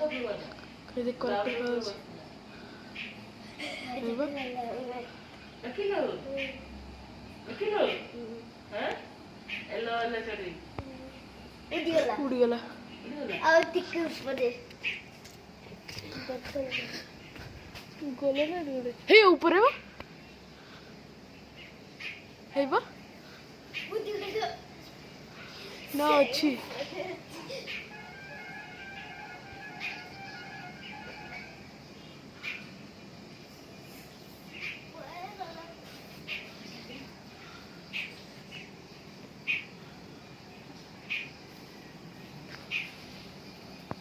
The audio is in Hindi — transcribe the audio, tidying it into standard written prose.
देख करेक्ट उड़ीगला गले ना हे ऊपर है बा ना अच्छी